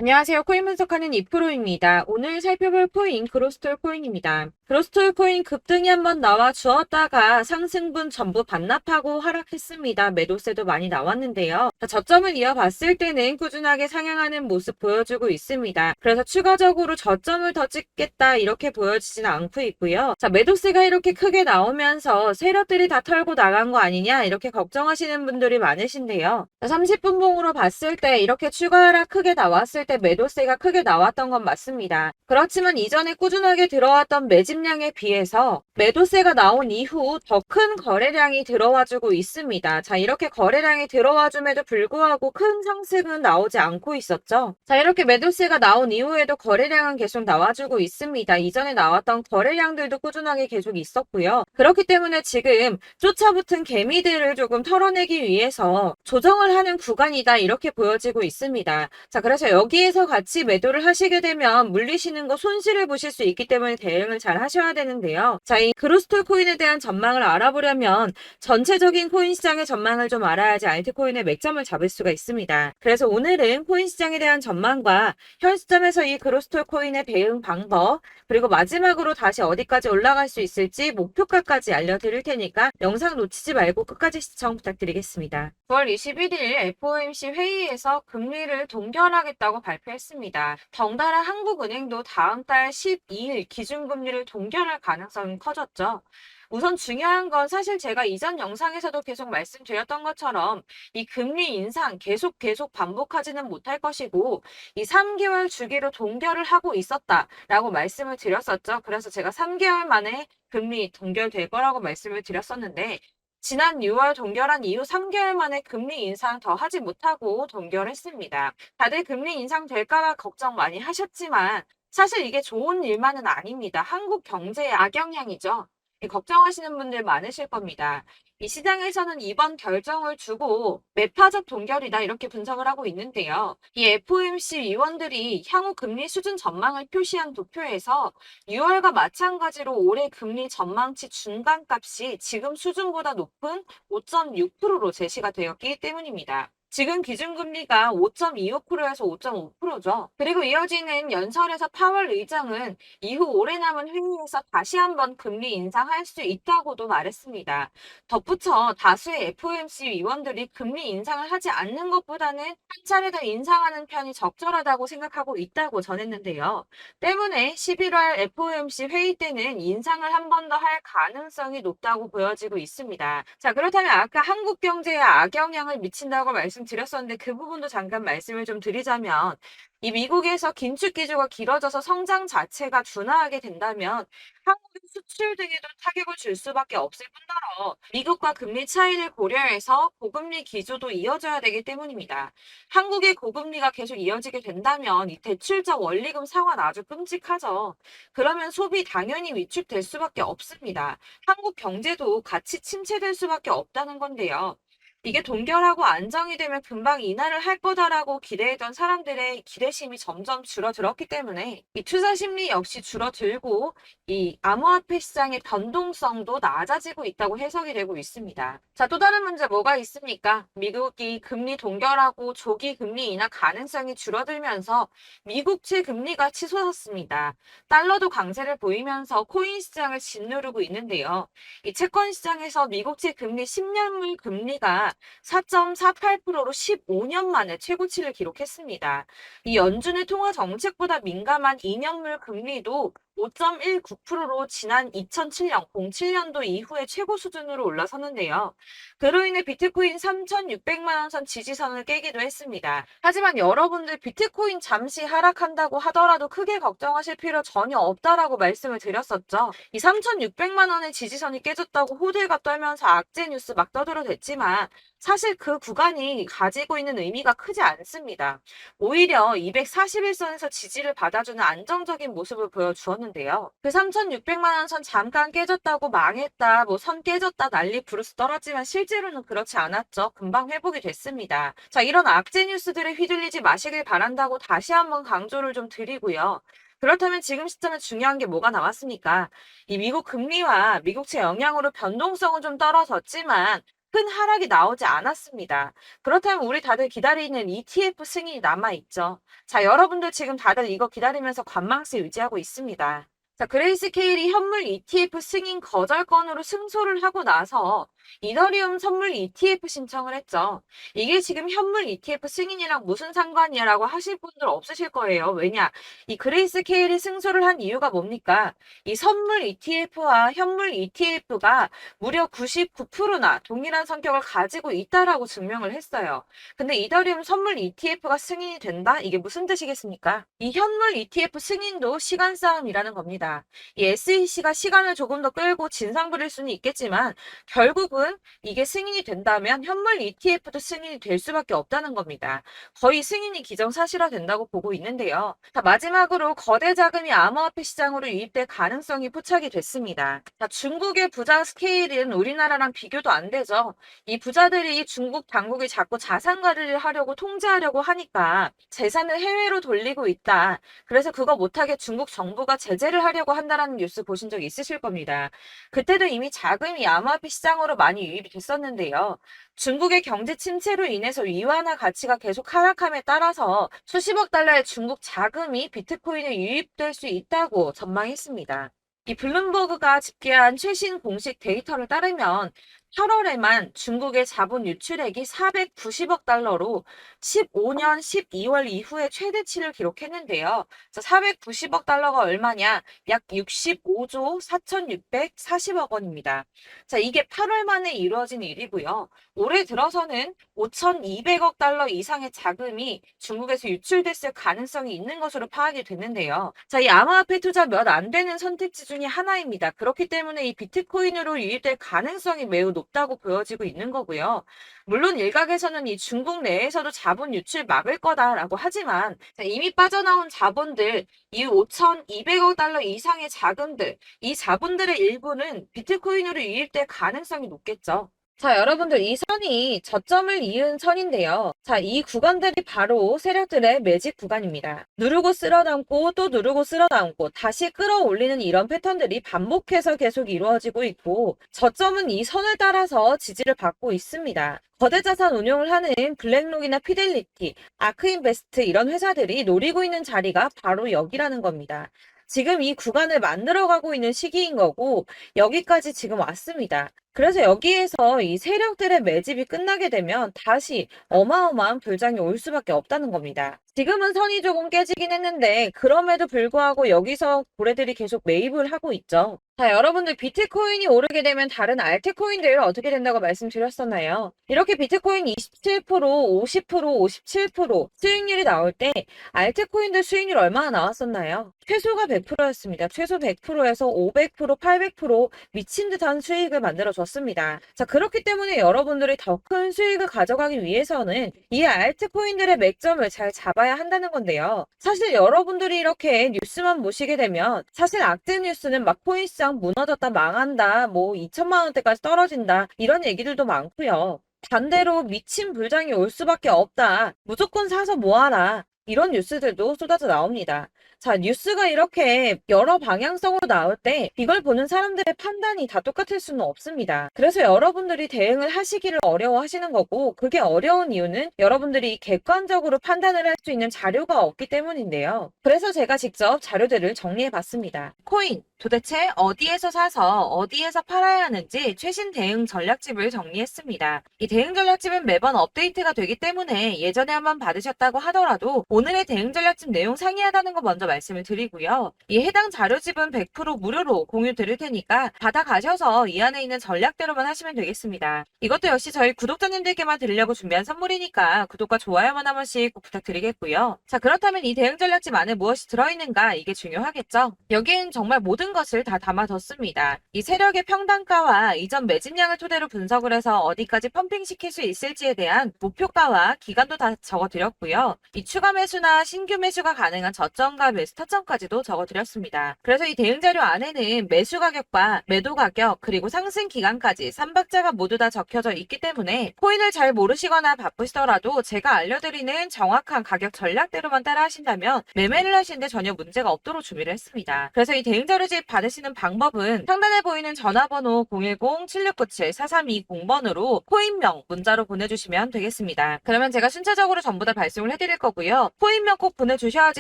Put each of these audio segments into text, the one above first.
안녕하세요. 코인 분석하는 이프로입니다. 오늘 살펴볼 코인 그로스톨 코인입니다. 그로스톨 코인 급등이 한번 나와 주었다가 상승분 전부 반납하고 하락했습니다. 매도세도 많이 나왔는데요. 저점을 이어봤을 때는 꾸준하게 상향하는 모습 보여주고 있습니다. 그래서 추가적으로 저점을 더 찍겠다 이렇게 보여지지는 않고 있고요. 매도세가 이렇게 크게 나오면서 세력들이 다 털고 나간 거 아니냐 이렇게 걱정하시는 분들이 많으신데요. 30분 봉으로 봤을 때 이렇게 추가 하락 크게 나왔을 때 매도세가 크게 나왔던 건 맞습니다. 그렇지만 이전에 꾸준하게 들어왔던 매집량에 비해서 매도세가 나온 이후 더 큰 거래량이 들어와주고 있습니다. 이렇게 거래량이 들어와줌에도 불구하고 큰 상승은 나오지 않고 있었죠. 이렇게 매도세가 나온 이후에도 거래량은 계속 나와주고 있습니다. 이전에 나왔던 거래량들도 꾸준하게 계속 있었고요. 그렇기 때문에 지금 쫓아붙은 개미들을 조금 털어내기 위해서 조정을 하는 구간이다 이렇게 보여지고 있습니다. 그래서 여기에서 같이 매도를 하시게 되면 물리시는 거 손실을 보실 수 있기 때문에 대응을 잘 하셔야 되는데요. 이 그로스톨 코인에 대한 전망을 알아보려면 전체적인 코인 시장의 전망을 좀 알아야지 알트코인의 맥점을 잡을 수가 있습니다. 그래서 오늘은 코인 시장에 대한 전망과 현 시점에서 이 그로스톨 코인의 대응 방법, 그리고 마지막으로 다시 어디까지 올라갈 수 있을지 목표가까지 알려드릴 테니까 영상 놓치지 말고 끝까지 시청 부탁드리겠습니다. 9월 21일 FOMC 회의에서 금리를 동결하겠다고 발표했습니다. 덩달아 한국은행도 다음 달 12일 기준금리를 동결할 가능성이 커졌죠. 우선 중요한 건 사실 제가 이전 영상에서도 계속 말씀드렸던 것처럼 이 금리 인상 계속 반복하지는 못할 것이고 이 3개월 주기로 동결을 하고 있었다라고 말씀을 드렸었죠. 그래서 제가 3개월 만에 금리 동결될 거라고 말씀을 드렸었는데 지난 6월 동결한 이후 3개월 만에 금리 인상 더 하지 못하고 동결했습니다. 다들 금리 인상 될까봐 걱정 많이 하셨지만 사실 이게 좋은 일만은 아닙니다. 한국 경제에 악영향이죠. 걱정하시는 분들 많으실 겁니다. 이 시장에서는 이번 결정을 두고 매파적 동결이다 이렇게 분석을 하고 있는데요. 이 FOMC 위원들이 향후 금리 수준 전망을 표시한 도표에서 6월과 마찬가지로 올해 금리 전망치 중간값이 지금 수준보다 높은 5.6%로 제시가 되었기 때문입니다. 지금 기준금리가 5.25%에서 5.5%죠. 그리고 이어지는 연설에서 파월 의장은 이후 오래 남은 회의에서 다시 한번 금리 인상할 수 있다고도 말했습니다. 덧붙여 다수의 FOMC 위원들이 금리 인상을 하지 않는 것보다는 한 차례 더 인상하는 편이 적절하다고 생각하고 있다고 전했는데요. 때문에 11월 FOMC 회의 때는 인상을 한 번 더 할 가능성이 높다고 보여지고 있습니다. 그렇다면 아까 한국 경제에 악영향을 미친다고 말씀드렸었는데 그 부분도 잠깐 말씀을 좀 드리자면 이 미국에서 긴축 기조가 길어져서 성장 자체가 둔화하게 된다면 한국의 수출 등에도 타격을 줄 수밖에 없을 뿐더러 미국과 금리 차이를 고려해서 고금리 기조도 이어져야 되기 때문입니다. 한국의 고금리가 계속 이어지게 된다면 이 대출적 원리금 상환 아주 끔찍하죠. 그러면 소비 당연히 위축될 수밖에 없습니다. 한국 경제도 같이 침체될 수밖에 없다는 건데요. 이게 동결하고 안정이 되면 금방 인하를 할 거다라고 기대했던 사람들의 기대심이 점점 줄어들었기 때문에 이 투자 심리 역시 줄어들고 이 암호화폐 시장의 변동성도 낮아지고 있다고 해석이 되고 있습니다. 또 다른 문제 뭐가 있습니까? 미국이 금리 동결하고 조기 금리 인하 가능성이 줄어들면서 미국채 금리가 치솟았습니다. 달러도 강세를 보이면서 코인 시장을 짓누르고 있는데요. 이 채권 시장에서 미국채 금리 10년물 금리가 4.48%로 15년 만에 최고치를 기록했습니다. 이 연준의 통화 정책보다 민감한 2년물 금리도 5.19%로 지난 2007년, 07년도 이후에 최고 수준으로 올라섰는데요. 그로 인해 비트코인 3,600만 원 선 지지선을 깨기도 했습니다. 하지만 여러분들 비트코인 잠시 하락한다고 하더라도 크게 걱정하실 필요 전혀 없다라고 말씀을 드렸었죠. 이 3,600만 원의 지지선이 깨졌다고 호들갑 떨면서 악재 뉴스 막 떠들어댔지만 사실 그 구간이 가지고 있는 의미가 크지 않습니다. 오히려 241선에서 지지를 받아주는 안정적인 모습을 보여주었는데요. 그 3,600만 원 선 잠깐 깨졌다고 망했다, 선 깨졌다 난리 부르스 떨었지만 실제로는 그렇지 않았죠. 금방 회복이 됐습니다. 이런 악재 뉴스들에 휘둘리지 마시길 바란다고 다시 한번 강조를 좀 드리고요. 그렇다면 지금 시점에 중요한 게 뭐가 남았습니까? 이 미국 금리와 미국채 영향으로 변동성은 좀 떨어졌지만 큰 하락이 나오지 않았습니다. 그렇다면 우리 다들 기다리는 ETF 승인이 남아있죠. 자, 여러분들 지금 다들 이거 기다리면서 관망세 유지하고 있습니다. 자, 그레이스케일이 현물 ETF 승인 거절 건으로 승소를 하고 나서 이더리움 선물 ETF 신청을 했죠. 이게 지금 현물 ETF 승인이랑 무슨 상관이야라고 하실 분들 없으실 거예요. 왜냐? 이 그레이스케일이 승소를 한 이유가 뭡니까? 이 선물 ETF와 현물 ETF가 무려 99%나 동일한 성격을 가지고 있다라고 증명을 했어요. 근데 이더리움 선물 ETF가 승인이 된다? 이게 무슨 뜻이겠습니까? 이 현물 ETF 승인도 시간 싸움이라는 겁니다. 이 SEC가 시간을 조금 더 끌고 진상 부릴 수는 있겠지만 결국은 이게 승인이 된다면 현물 ETF도 승인이 될 수밖에 없다는 겁니다. 거의 승인이 기정사실화 된다고 보고 있는데요. 자, 마지막으로 거대 자금이 암호화폐 시장으로 유입될 가능성이 포착이 됐습니다. 자, 중국의 부자 스케일은 우리나라랑 비교도 안 되죠. 이 부자들이 중국 당국이 자꾸 자산 관리를 하려고 통제하려고 하니까 재산을 해외로 돌리고 있다. 그래서 그거 못하게 중국 정부가 제재를 하려고 한다라는 뉴스 보신 적 있으실 겁니다. 그때도 이미 자금이 암호화폐 시장으로 많이 유입이 됐었는데요. 중국의 경제 침체로 인해서 위안화 가치가 계속 하락함에 따라서 수십억 달러의 중국 자금이 비트코인에 유입될 수 있다고 전망했습니다. 이 블룸버그가 집계한 최신 공식 데이터를 따르면 8월에만 중국의 자본 유출액이 490억 달러로 15년 12월 이후에 최대치를 기록했는데요. 490억 달러가 얼마냐? 약 65조 4,640억 원입니다. 자, 이게 8월 만에 이루어진 일이고요. 올해 들어서는 5,200억 달러 이상의 자금이 중국에서 유출됐을 가능성이 있는 것으로 파악이 됐는데요. 자, 이 암호화폐 투자 몇 안 되는 선택지 중에 하나입니다. 그렇기 때문에 이 비트코인으로 유입될 가능성이 매우 높다고 보여지고 있는 거고요. 물론 일각에서는 이 중국 내에서도 자본 유출 막을 거다라고 하지만 이미 빠져나온 자본들, 이 5,200억 달러 이상의 자금들, 이 자본들의 일부는 비트코인으로 유입될 가능성이 높겠죠. 자, 여러분들 이 선이 저점을 이은 선인데요. 자, 이 구간들이 바로 세력들의 매직 구간입니다. 누르고 쓸어담고 또 누르고 쓸어담고 다시 끌어올리는 이런 패턴들이 반복해서 계속 이루어지고 있고 저점은 이 선을 따라서 지지를 받고 있습니다. 거대 자산 운용을 하는 블랙록이나 피델리티, 아크인베스트 이런 회사들이 노리고 있는 자리가 바로 여기라는 겁니다. 지금 이 구간을 만들어가고 있는 시기인 거고 여기까지 지금 왔습니다. 그래서 여기에서 이 세력들의 매집이 끝나게 되면 다시 어마어마한 불장이 올 수밖에 없다는 겁니다. 지금은 선이 조금 깨지긴 했는데 그럼에도 불구하고 여기서 고래들이 계속 매입을 하고 있죠. 자, 여러분들 비트코인이 오르게 되면 다른 알트코인들 어떻게 된다고 말씀드렸었나요? 이렇게 비트코인 27%, 50%, 57% 수익률이 나올 때 알트코인들 수익률 얼마나 나왔었나요? 최소가 100%였습니다. 최소 100%에서 500%, 800% 미친 듯한 수익을 만들어줬습니다. 자, 그렇기 때문에 여러분들이 더 큰 수익을 가져가기 위해서는 이 알트코인들의 맥점을 잘 잡아야 한다는 건데요. 사실 여러분들이 이렇게 뉴스만 보시게 되면 사실 악재 뉴스는 막 코인 시장 무너졌다, 망한다, 뭐 2천만 원대까지 떨어진다 이런 얘기들도 많고요. 반대로 미친 불장이 올 수밖에 없다. 무조건 사서 모아라. 이런 뉴스들도 쏟아져 나옵니다. 자, 뉴스가 이렇게 여러 방향성으로 나올 때 이걸 보는 사람들의 판단이 다 똑같을 수는 없습니다. 그래서 여러분들이 대응을 하시기를 어려워하시는 거고 그게 어려운 이유는 여러분들이 객관적으로 판단을 할 수 있는 자료가 없기 때문인데요. 그래서 제가 직접 자료들을 정리해 봤습니다. 코인 도대체 어디에서 사서 어디에서 팔아야 하는지 최신 대응 전략집을 정리했습니다. 이 대응 전략집은 매번 업데이트가 되기 때문에 예전에 한번 받으셨다고 하더라도 오늘의 대응 전략집 내용 상이하다는 거 먼저 말씀을 드리고요. 이 해당 자료집은 100% 무료로 공유 드릴 테니까 받아가셔서 이 안에 있는 전략대로만 하시면 되겠습니다. 이것도 역시 저희 구독자님들께만 드리려고 준비한 선물이니까 구독과 좋아요만 한 번씩 꼭 부탁드리겠고요. 자, 그렇다면 이 대응 전략집 안에 무엇이 들어있는가 이게 중요하겠죠? 여기엔 정말 모든 것을 다 담아뒀습니다. 이 세력의 평단가와 이전 매집량을 토대로 분석을 해서 어디까지 펌핑시킬 수 있을지에 대한 목표가와 기간도 다 적어드렸고요. 이 추가 매수나 신규 매수가 가능한 저점과 매수 타점까지도 적어드렸습니다. 그래서 이 대응 자료 안에는 매수 가격과 매도 가격 그리고 상승 기간까지 3박자가 모두 다 적혀져 있기 때문에 코인을 잘 모르시거나 바쁘시더라도 제가 알려드리는 정확한 가격 전략대로만 따라 하신다면 매매를 하시는데 전혀 문제가 없도록 준비를 했습니다. 그래서 이 대응 자료집 받으시는 방법은 상단에 보이는 전화번호 010-7697-4320번으로 코인명 문자로 보내주시면 되겠습니다. 그러면 제가 순차적으로 전부 다 발송을 해드릴 거고요. 코인명 꼭 보내주셔야지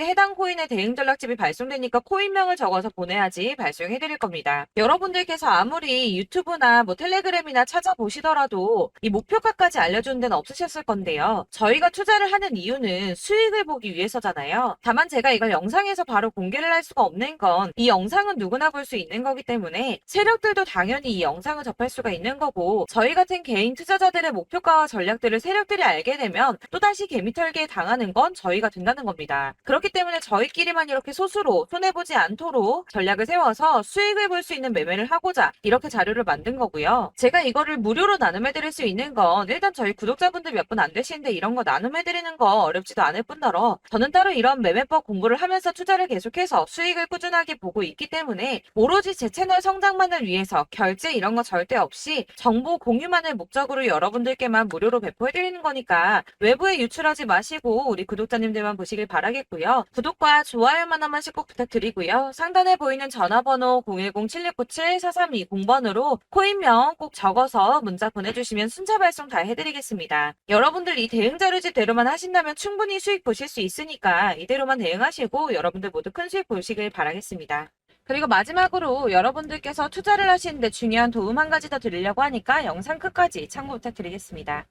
해당 코인의 대응 전략집이 발송되니까 코인명을 적어서 보내야지 발송해드릴 겁니다. 여러분들께서 아무리 유튜브나 텔레그램이나 찾아보시더라도 이 목표가까지 알려주는 데는 없으셨을 건데요. 저희가 투자를 하는 이유는 수익을 보기 위해서잖아요. 다만 제가 이걸 영상에서 바로 공개를 할 수가 없는 건 이 영상은 누구나 볼 수 있는 거기 때문에 세력들도 당연히 이 영상을 접할 수가 있는 거고 저희 같은 개인 투자자들의 목표가와 전략들을 세력들이 알게 되면 또다시 개미털기에 당하는 건 저희가 된다는 겁니다. 그렇기 때문에 저희끼리만 이렇게 소수로 손해보지 않도록 전략을 세워서 수익을 볼 수 있는 매매를 하고자 이렇게 자료를 만든 거고요. 제가 이거를 무료로 나눔해드릴 수 있는 건 일단 저희 구독자분들 몇 분 안 되시는데 이런 거 나눔해드리는 거 어렵지도 않을 뿐더러 저는 따로 이런 매매법 공부를 하면서 투자를 계속해서 수익을 꾸준하게 보고 있기 때문에 오로지 제 채널 성장만을 위해서 결제 이런 거 절대 없이 정보 공유만을 목적으로 여러분들께만 무료로 배포해드리는 거니까 외부에 유출하지 마시고 우리 구독자님들만 보시길 바라겠고요. 구독과 좋아요만 한 번씩 꼭 부탁드리고요. 상단에 보이는 전화번호 010-7697-4320번으로 코인명 꼭 적어서 문자 보내주시면 순차 발송 다 해드리겠습니다. 여러분들 이 대응 자료집대로만 하신다면 충분히 수익 보실 수 있으니까 이대로만 대응하시고 여러분들 모두 큰 수익 보시길 바라겠습니다. 그리고 마지막으로 여러분들께서 투자를 하시는데 중요한 도움 한 가지 더 드리려고 하니까 영상 끝까지 참고 부탁드리겠습니다.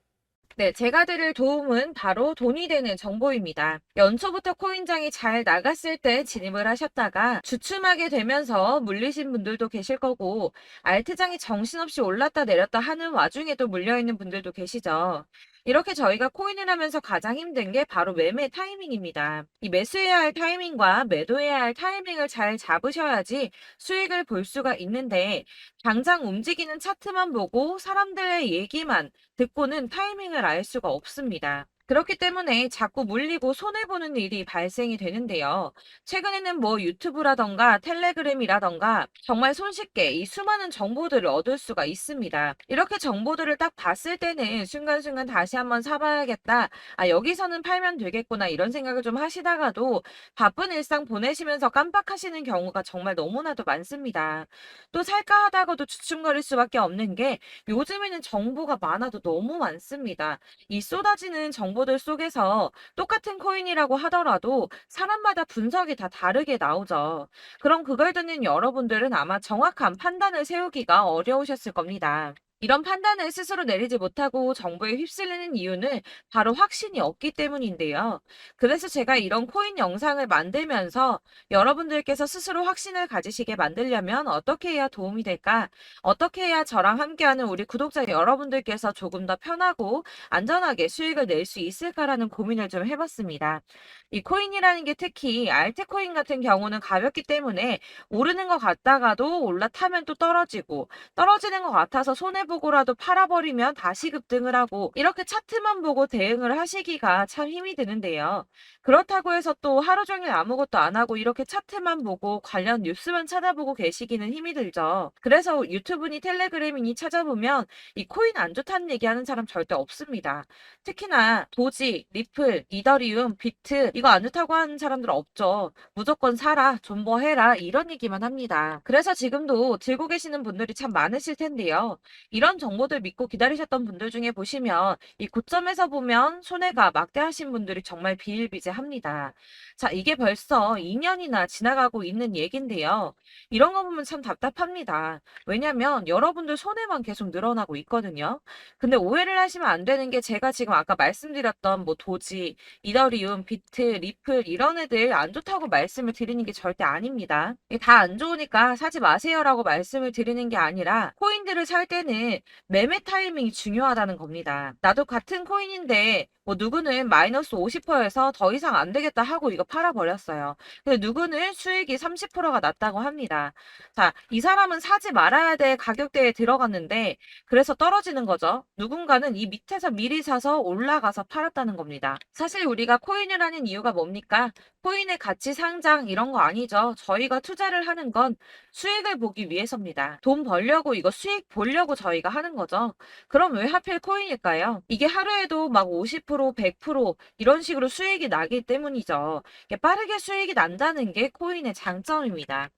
네, 제가 드릴 도움은 바로 돈이 되는 정보입니다. 연초부터 코인장이 잘 나갔을 때 진입을 하셨다가 주춤하게 되면서 물리신 분들도 계실 거고 알트장이 정신없이 올랐다 내렸다 하는 와중에도 물려있는 분들도 계시죠. 이렇게 저희가 코인을 하면서 가장 힘든 게 바로 매매 타이밍입니다. 이 매수해야 할 타이밍과 매도해야 할 타이밍을 잘 잡으셔야지 수익을 볼 수가 있는데 당장 움직이는 차트만 보고 사람들의 얘기만 듣고는 타이밍을 알 수가 없습니다. 그렇기 때문에 자꾸 물리고 손해보는 일이 발생이 되는데요. 최근에는 유튜브라던가 텔레그램이라던가 정말 손쉽게 이 수많은 정보들을 얻을 수가 있습니다. 이렇게 정보들을 딱 봤을 때는 순간순간 다시 한번 사봐야겠다. 아, 여기서는 팔면 되겠구나 이런 생각을 좀 하시다가도 바쁜 일상 보내시면서 깜빡하시는 경우가 정말 너무나도 많습니다. 또 살까 하다가도 주춤거릴 수밖에 없는 게 요즘에는 정보가 많아도 너무 많습니다. 이 쏟아지는 정보들 속에서 똑같은 코인이라고 하더라도 사람마다 분석이 다 다르게 나오죠. 그럼 그걸 듣는 여러분들은 아마 정확한 판단을 세우기가 어려우셨을 겁니다. 이런 판단을 스스로 내리지 못하고 정보에 휩쓸리는 이유는 바로 확신이 없기 때문인데요. 그래서 제가 이런 코인 영상을 만들면서 여러분들께서 스스로 확신을 가지시게 만들려면 어떻게 해야 도움이 될까? 어떻게 해야 저랑 함께하는 우리 구독자 여러분들께서 조금 더 편하고 안전하게 수익을 낼 수 있을까라는 고민을 좀 해봤습니다. 이 코인이라는 게 특히 알트코인 같은 경우는 가볍기 때문에 오르는 것 같다가도 올라타면 또 떨어지고 떨어지는 것 같아서 손해보고라도 팔아버리면 다시 급등을 하고 이렇게 차트만 보고 대응을 하시기가 참 힘이 드는데요. 그렇다고 해서 또 하루 종일 아무것도 안 하고 이렇게 차트만 보고 관련 뉴스만 찾아보고 계시기는 힘이 들죠. 그래서 유튜브니 텔레그램이니 찾아보면 이 코인 안 좋다는 얘기하는 사람 절대 없습니다. 특히나 도지, 리플, 이더리움, 비트 이거 안 좋다고 하는 사람들 없죠. 무조건 사라, 존버해라 이런 얘기만 합니다. 그래서 지금도 들고 계시는 분들이 참 많으실 텐데요. 이런 정보들 믿고 기다리셨던 분들 중에 보시면 이 고점에서 보면 손해가 막대하신 분들이 정말 비일비재합니다. 자, 이게 벌써 2년이나 지나가고 있는 얘긴데요. 이런 거 보면 참 답답합니다. 왜냐면 여러분들 손해만 계속 늘어나고 있거든요. 근데 오해를 하시면 안 되는 게 제가 지금 아까 말씀드렸던 도지, 이더리움, 비트, 리플 이런 애들 안 좋다고 말씀을 드리는 게 절대 아닙니다. 다 안 좋으니까 사지 마세요라고 말씀을 드리는 게 아니라 코인들을 살 때는 매매 타이밍이 중요하다는 겁니다. 나도 같은 코인인데 누구는 마이너스 50%에서 더 이상 안 되겠다 하고 이거 팔아버렸어요. 근데 누구는 수익이 30%가 났다고 합니다. 자, 이 사람은 사지 말아야 될 가격대에 들어갔는데 그래서 떨어지는 거죠. 누군가는 이 밑에서 미리 사서 올라가서 팔았다는 겁니다. 사실 우리가 코인을 하는 이유가 이유가 뭡니까? 코인의 가치 상장 이런 거 아니죠. 저희가 투자를 하는 건 수익을 보기 위해서입니다. 돈 벌려고 이거 수익 보려고 저희가 하는 거죠. 그럼 왜 하필 코인일까요? 이게 하루에도 막 50%, 100% 이런 식으로 수익이 나기 때문이죠. 이게 빠르게 수익이 난다는 게 코인의 장점입니다.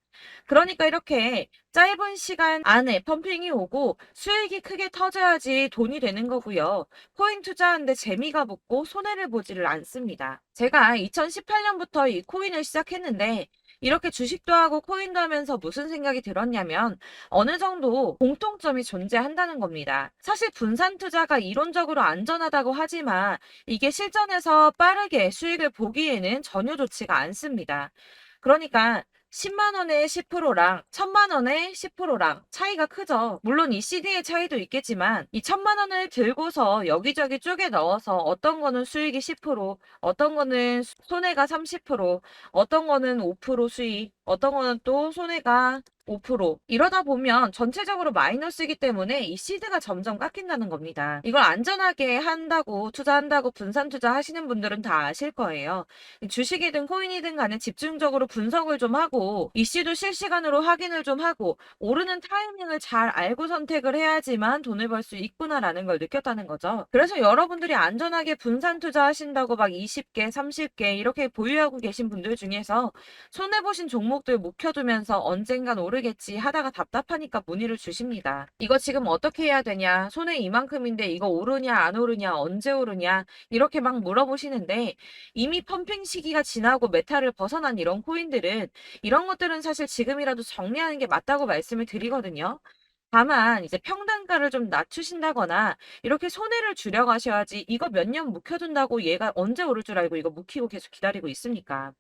그러니까 이렇게 짧은 시간 안에 펌핑이 오고 수익이 크게 터져야지 돈이 되는 거고요. 코인 투자하는데 재미가 붙고 손해를 보지를 않습니다. 제가 2018년부터 이 코인을 시작했는데 이렇게 주식도 하고 코인도 하면서 무슨 생각이 들었냐면 어느 정도 공통점이 존재한다는 겁니다. 사실 분산 투자가 이론적으로 안전하다고 하지만 이게 실전에서 빠르게 수익을 보기에는 전혀 좋지가 않습니다. 그러니까 10만 원에 10%랑 1000만 원에 10%랑 차이가 크죠. 물론 이 CD의 차이도 있겠지만 이 1000만 원을 들고서 여기저기 쪼개 넣어서 어떤 거는 수익이 10%, 어떤 거는 손해가 30%, 어떤 거는 5% 수익, 어떤 거는 또 손해가 5% 이러다 보면 전체적으로 마이너스이기 때문에 이 시드가 점점 깎인다는 겁니다. 이걸 안전하게 한다고 투자한다고 분산 투자하시는 분들은 다 아실 거예요. 주식이든 코인이든 간에 집중적으로 분석을 좀 하고 이슈도 실시간으로 확인을 좀 하고 오르는 타이밍을 잘 알고 선택을 해야지만 돈을 벌 수 있구나라는 걸 느꼈다는 거죠. 그래서 여러분들이 안전하게 분산 투자하신다고 막 20개, 30개 이렇게 보유하고 계신 분들 중에서 손해보신 종목들 묵혀두면서 언젠간 오르겠지 하다가 답답하니까 문의를 주십니다. 이거 지금 어떻게 해야 되냐? 손해 이만큼인데 이거 오르냐 안 오르냐 언제 오르냐 이렇게 막 물어보시는데 이미 펌핑 시기가 지나고 메타를 벗어난 이런 코인들은 이런 것들은 사실 지금이라도 정리하는 게 맞다고 말씀을 드리거든요. 다만 이제 평단가를 좀 낮추신다거나 이렇게 손해를 줄여가셔야지 이거 몇 년 묵혀둔다고 얘가 언제 오를 줄 알고 이거 묵히고 계속 기다리고 있습니까?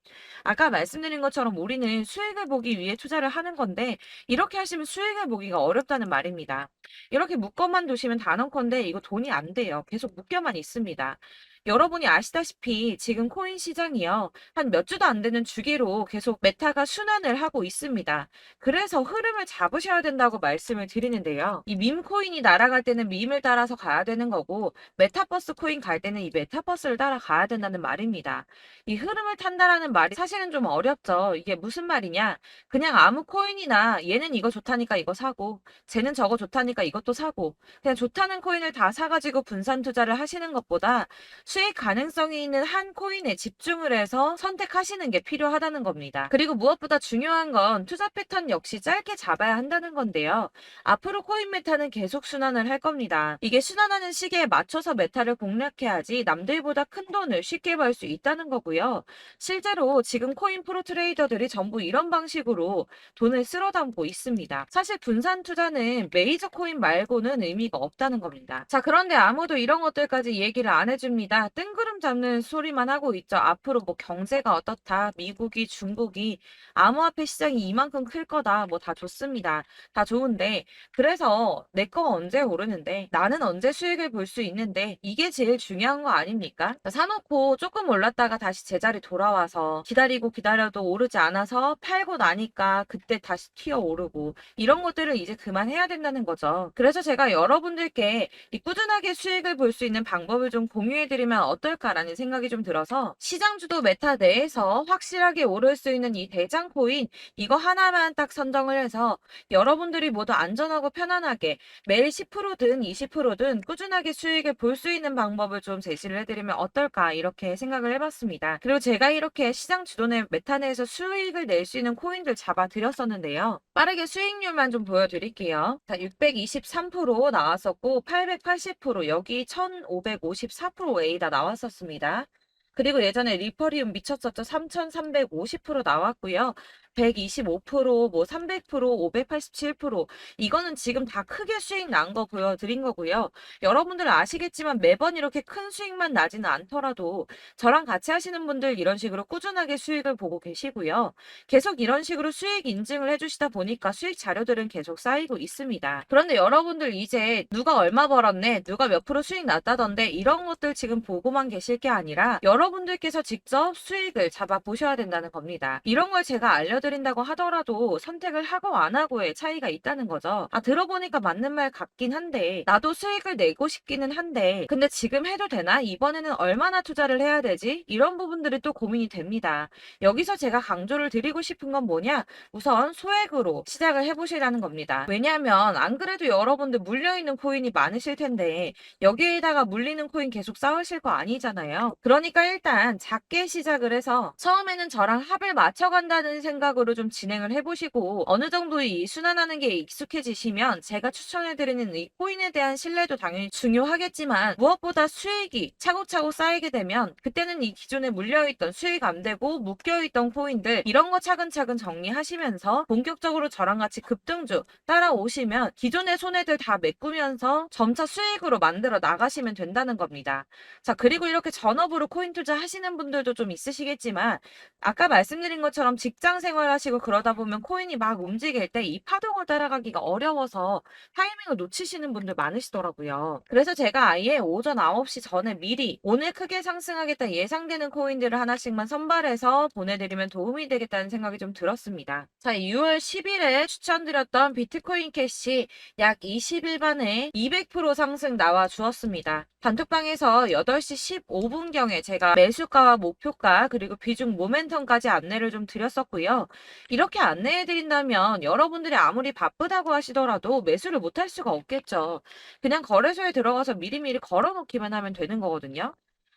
아까 말씀드린 것처럼 우리는 수익을 보기 위해 투자를 하는 건데 이렇게 하시면 수익을 보기가 어렵다는 말입니다. 이렇게 묶어만 두시면 단언컨대 이거 돈이 안 돼요. 계속 묶여만 있습니다. 여러분이 아시다시피 지금 코인 시장이요. 한 몇 주도 안 되는 주기로 계속 메타가 순환을 하고 있습니다. 그래서 흐름을 잡으셔야 된다고 말씀을 드리는데요. 이 밈 코인이 날아갈 때는 밈을 따라서 가야 되는 거고 메타버스 코인 갈 때는 이 메타버스를 따라가야 된다는 말입니다. 이 흐름을 탄다라는 말이 사실은 좀 어렵죠. 이게 무슨 말이냐? 그냥 아무 코인이나 얘는 이거 좋다니까 이거 사고 쟤는 저거 좋다니까 이것도 사고 그냥 좋다는 코인을 다 사가지고 분산 투자를 하시는 것보다 수익 가능성이 있는 한 코인에 집중을 해서 선택하시는 게 필요하다는 겁니다. 그리고 무엇보다 중요한 건 투자 패턴 역시 짧게 잡아야 한다는 건데요. 앞으로 코인 메타는 계속 순환을 할 겁니다. 이게 순환하는 시기에 맞춰서 메타를 공략해야지 남들보다 큰 돈을 쉽게 벌 수 있다는 거고요. 실제로 지금 코인 프로 트레이더들이 전부 이런 방식으로 돈을 쓸어 담고 있습니다. 사실 분산 투자는 메이저 코인 말고는 의미가 없다는 겁니다. 자, 그런데 아무도 이런 것들까지 얘기를 안 해줍니다. 뜬구름 잡는 소리만 하고 있죠. 앞으로 뭐 경제가 어떻다, 미국이, 중국이, 암호화폐 시장이 이만큼 클 거다, 뭐 다 좋습니다. 다 좋은데, 그래서 내 거 언제 오르는데, 나는 언제 수익을 볼 수 있는데, 이게 제일 중요한 거 아닙니까? 사놓고 조금 올랐다가 다시 제자리 돌아와서 기다리고 기다려도 오르지 않아서 팔고 나니까 그때 다시 튀어 오르고, 이런 것들을 이제 그만해야 된다는 거죠. 그래서 제가 여러분들께 이 꾸준하게 수익을 볼 수 있는 방법을 좀 공유해드리면 어떨까라는 생각이 좀 들어서 시장주도 메타 내에서 확실하게 오를 수 있는 이 대장 코인 이거 하나만 딱 선정을 해서 여러분들이 모두 안전하고 편안하게 매일 10%든 20%든 꾸준하게 수익을 볼 수 있는 방법을 좀 제시를 해드리면 어떨까 이렇게 생각을 해봤습니다. 그리고 제가 이렇게 시장 주도내 메타 내에서 수익을 낼 수 있는 코인들 잡아드렸었는데요. 빠르게 수익률만 좀 보여드릴게요. 자, 623% 나왔었고 880% 여기 1554% A 다 나왔었습니다. 그리고 예전에 리퍼리움 미쳤었죠. 3350% 나왔고요. 125%, 뭐 300%, 587% 이거는 지금 다 크게 수익 난 거 보여드린 거고요. 여러분들 아시겠지만 매번 이렇게 큰 수익만 나지는 않더라도 저랑 같이 하시는 분들 이런 식으로 꾸준하게 수익을 보고 계시고요. 계속 이런 식으로 수익 인증을 해주시다 보니까 수익 자료들은 계속 쌓이고 있습니다. 그런데 여러분들 이제 누가 얼마 벌었네, 누가 몇 프로 수익 났다던데 이런 것들 지금 보고만 계실 게 아니라 여러분들께서 직접 수익을 잡아 보셔야 된다는 겁니다. 이런 걸 제가 보여드린다고 하더라도 선택을 하고 안 하고의 차이가 있다는 거죠. 아, 들어보니까 맞는 말 같긴 한데 나도 수익을 내고 싶기는 한데 근데 지금 해도 되나? 이번에는 얼마나 투자를 해야 되지? 이런 부분들이 또 고민이 됩니다. 여기서 제가 강조를 드리고 싶은 건 뭐냐? 우선 소액으로 시작을 해보시라는 겁니다. 왜냐하면 안 그래도 여러분들 물려있는 코인이 많으실 텐데 여기에다가 물리는 코인 계속 쌓으실 거 아니잖아요. 그러니까 일단 작게 시작을 해서 처음에는 저랑 합을 맞춰간다는 생각으로 좀 진행을 해보시고 어느 정도 이 순환하는 게 익숙해지시면 제가 추천해드리는 이 코인에 대한 신뢰도 당연히 중요하겠지만 무엇보다 수익이 차곡차곡 쌓이게 되면 그때는 이 기존에 물려있던 수익 안 되고 묶여있던 코인들 이런 거 차근차근 정리하시면서 본격적으로 저랑 같이 급등주 따라오시면 기존의 손해들 다 메꾸면서 점차 수익으로 만들어 나가시면 된다는 겁니다. 자, 그리고 이렇게 전업으로 코인 투자 하시는 분들도 좀 있으시겠지만 아까 말씀드린 것처럼 직장 생활하시고 그러다 보면 코인이 막 움직일 때 이 파동을 따라가기가 어려워서 타이밍을 놓치시는 분들 많으시더라고요. 그래서 제가 아예 오전 9시 전에 미리 오늘 크게 상승하겠다 예상되는 코인들을 하나씩만 선발해서 보내드리면 도움이 되겠다는 생각이 좀 들었습니다. 자, 6월 10일에 추천드렸던 비트코인 캐시 약 20일 만에 200% 상승 나와 주었습니다. 단톡방에서 8시 15분경에 제가 매수가와 목표가 그리고 비중 모멘텀까지 안내를 좀 드렸었고요. 이렇게 안내해드린다면 여러분들이 아무리 바쁘다고 하시더라도 매수를 못할 수가 없겠죠. 그냥 거래소에 들어가서 미리미리 걸어놓기만 하면 되는 거거든요.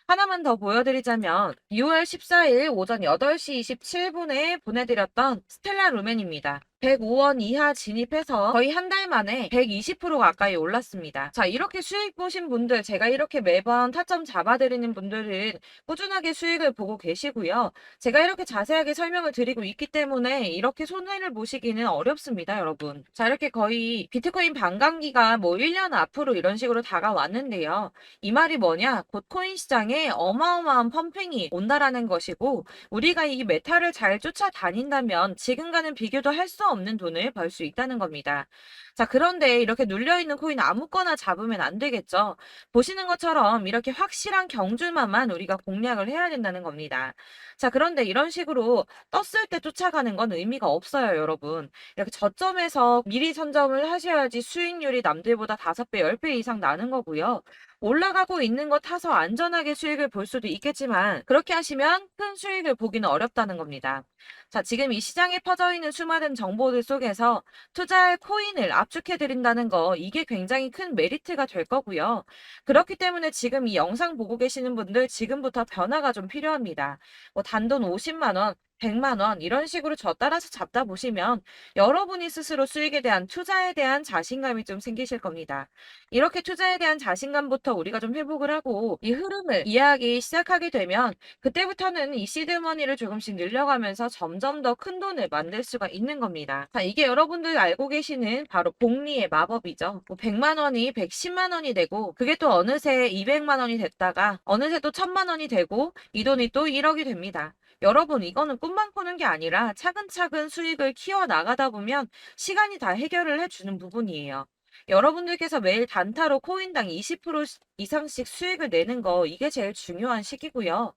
하나만 더 보여드리자면 6월 14일 오전 8시 27분에 보내드렸던 스텔라 루멘입니다. 105원 이하 진입해서 거의 한 달 만에 120% 가까이 올랐습니다. 자, 이렇게 수익 보신 분들, 제가 이렇게 매번 타점 잡아드리는 분들은 꾸준하게 수익을 보고 계시고요. 제가 이렇게 자세하게 설명을 드리고 있기 때문에 이렇게 손해를 보시기는 어렵습니다, 여러분. 자, 이렇게 거의 비트코인 반감기가 뭐 1년 앞으로 이런 식으로 다가왔는데요. 이 말이 뭐냐? 곧 코인 시장에 어마어마한 펌핑이 온다라는 것이고 우리가 이 메타를 잘 쫓아다닌다면 지금과는 비교도 할 수 없는 돈을 벌 수 있다는 겁니다. 자, 그런데 이렇게 눌려있는 코인 아무거나 잡으면 안 되겠죠. 보시는 것처럼 이렇게 확실한 경주만만 우리가 공략을 해야 된다는 겁니다. 자, 그런데 이런 식으로 떴을 때 쫓아가는 건 의미가 없어요, 여러분. 이렇게 저점에서 미리 선점을 하셔야지 수익률이 남들보다 5배, 10배 이상 나는 거고요. 올라가고 있는 거 타서 안전하게 수익을 볼 수도 있겠지만 그렇게 하시면 큰 수익을 보기는 어렵다는 겁니다. 자, 지금 이 시장에 퍼져 있는 수많은 정보들 속에서 투자할 코인을 압축해 드린다는 거 이게 굉장히 큰 메리트가 될 거고요. 그렇기 때문에 지금 이 영상 보고 계시는 분들 지금부터 변화가 좀 필요합니다. 뭐 단돈 50만 원, 100만 원 이런 식으로 저 따라서 잡다 보시면 여러분이 스스로 수익에 대한 투자에 대한 자신감이 좀 생기실 겁니다. 이렇게 투자에 대한 자신감부터 우리가 좀 회복을 하고 이 흐름을 이해하기 시작하게 되면 그때부터는 이 시드머니를 조금씩 늘려가면서 점점 더 큰 돈을 만들 수가 있는 겁니다. 자, 이게 여러분들 알고 계시는 바로 복리의 마법이죠. 뭐 100만 원이 110만 원이 되고 그게 또 어느새 200만 원이 됐다가 어느새 또 1000만 원이 되고 이 돈이 또 1억이 됩니다. 여러분, 이거는 꿈만 꾸는 게 아니라 차근차근 수익을 키워 나가다 보면 시간이 다 해결을 해주는 부분이에요. 여러분들께서 매일 단타로 코인당 20% 이상씩 수익을 내는 거 이게 제일 중요한 시기고요.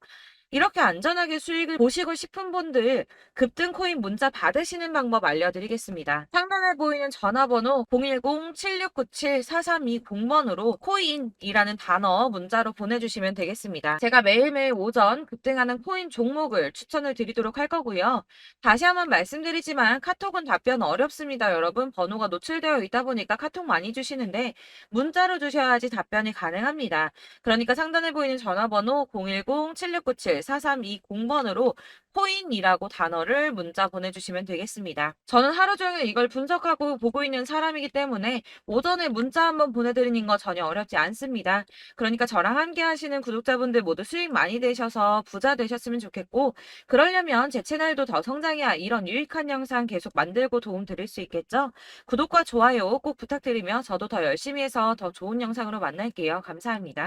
이렇게 안전하게 수익을 보시고 싶은 분들 급등 코인 문자 받으시는 방법 알려드리겠습니다. 상단에 보이는 전화번호 010-7697-4320번으로 코인이라는 단어 문자로 보내주시면 되겠습니다. 제가 매일매일 오전 급등하는 코인 종목을 추천을 드리도록 할 거고요. 다시 한번 말씀드리지만 카톡은 답변 어렵습니다. 여러분, 번호가 노출되어 있다 보니까 카톡 많이 주시는데 문자로 주셔야지 답변이 가능합니다. 그러니까 상단에 보이는 전화번호 010-7697 4320번으로 코인이라고 단어를 문자 보내주시면 되겠습니다. 저는 하루 종일 이걸 분석하고 보고 있는 사람이기 때문에 오전에 문자 한번 보내드리는 거 전혀 어렵지 않습니다. 그러니까 저랑 함께 하시는 구독자분들 모두 수익 많이 되셔서 부자 되셨으면 좋겠고 그러려면 제 채널도 더 성장해야 이런 유익한 영상 계속 만들고 도움 드릴 수 있겠죠? 구독과 좋아요 꼭 부탁드리며 저도 더 열심히 해서 더 좋은 영상으로 만날게요. 감사합니다.